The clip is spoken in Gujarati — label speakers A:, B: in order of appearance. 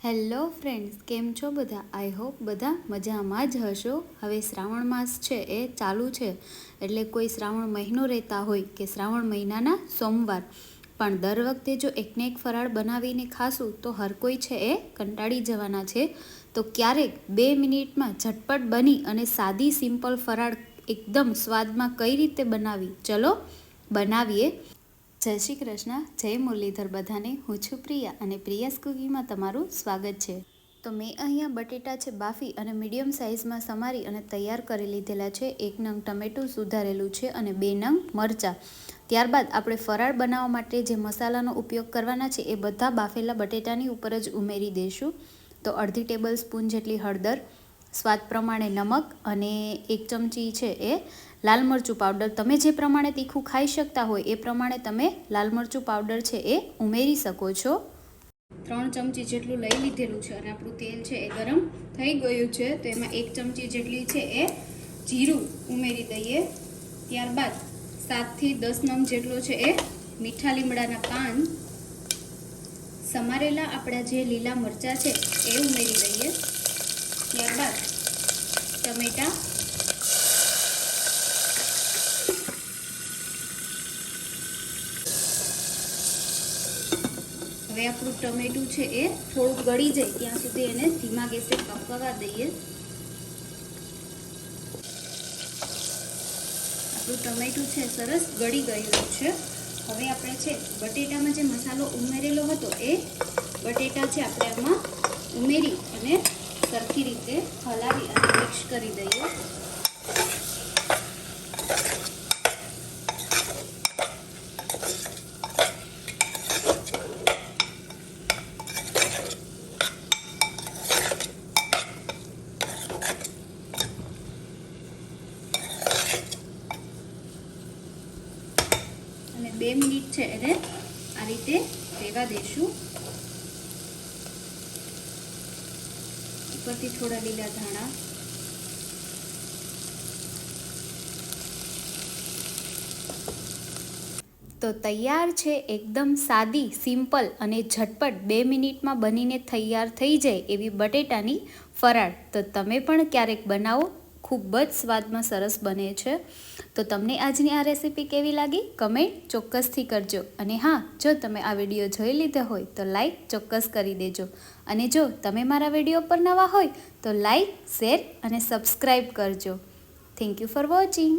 A: હેલો ફ્રેન્ડ્સ, કેમ છો બધા? આઈ હોપ બધા મજામાં જ હશો. હવે શ્રાવણ માસ છે એ ચાલુ છે, એટલે કોઈ શ્રાવણ મહિનો રહેતા હોય કે શ્રાવણ મહિનાના સોમવાર પણ દર વખતે જો એકને એક ફરાળ બનાવીને ખાશું તો હર કોઈ છે એ કંટાળી જવાના છે. તો ક્યારેક 2 મિનિટમાં ઝટપટ બની અને સાદી સિમ્પલ ફરાળ એકદમ સ્વાદમાં કઈ રીતે બનાવી, ચલો બનાવીએ. જય શ્રી કૃષ્ણ, જય મુરલીધર બધાને. હું છું પ્રિયા અને પ્રિયાસ કુકિંગમાં તમારું સ્વાગત છે. તો મેં અહીંયા બટેટા છે બાફી અને મીડિયમ સાઇઝમાં સમારી અને તૈયાર કરી લીધેલા છે. 1 નંગ ટમેટું સુધારેલું છે અને 2 નંગ મરચાં. ત્યારબાદ આપણે ફરાળ બનાવવા માટે જે મસાલાનો ઉપયોગ કરવાના છે એ બધા બાફેલા બટેટાની ઉપર જ ઉમેરી દઈશું. તો અડધી ટેબલ સ્પૂન જેટલી હળદર, સ્વાદ પ્રમાણે નમક અને 1 ચમચી છે એ લાલ મરચું પાવડર. તમે જે પ્રમાણે તીખું ખાઈ શકતા હોય એ પ્રમાણે તમે લાલ મરચું પાવડર છે એ ઉમેરી શકો છો. 3 ચમચી જેટલું લઈ લીધેલું છે અને આપણું તેલ છે એ ગરમ થઈ ગયું છે. તો એમાં 1 ચમચી જેટલી છે એ જીરું ઉમેરી દઈએ. ત્યારબાદ 7 થી 10 નંગ જેટલો છે એ મીઠા લીમડાના પાન, સમારેલા આપણા જે લીલા મરચાં છે એ ઉમેરી દઈએ. ત્યારબાદ ટમેટા, હવે આપણું ટમેટું છે એ થોડું ગળી જાય ત્યાં સુધી એને ધીમા ગેસે પકવવા દઈએ. આપણું ટમેટું છે સરસ ગળી ગયેલું છે. હવે આપણે છે બટેટામાં જે મસાલો ઉમેરેલો હતો એ બટેટા છે આપણે આમાં ઉમેરી અને સરખી રીતે હલાવી અને મિક્સ કરી દઈએ. અને 2 મિનિટ છે એને આ રીતે રહેવા દઈશું. ઉપરથી થોડા લીલા ધાણા, તો તૈયાર છે એકદમ સાદી, સિમ્પલ અને ઝટપટ 2 મિનિટમાં બનીને તૈયાર થઈ જાય એવી બટેટાની ફરાળ. તો તમે પણ ક્યારેક બનાવો, ખૂબ જ સ્વાદમાં સરસ બને છે. તો તમને આજની આ રેસીપી કેવી લાગી કમેન્ટ ચોક્કસથી કરજો. અને હા, જો તમે આ વિડીયો જોઈ લીધો હોય તો લાઈક ચોક્કસ કરી દેજો. અને જો તમે મારા વિડીયો પર નવા હોય તો લાઈક, શેર અને સબસ્ક્રાઈબ કરજો. Thank you for watching.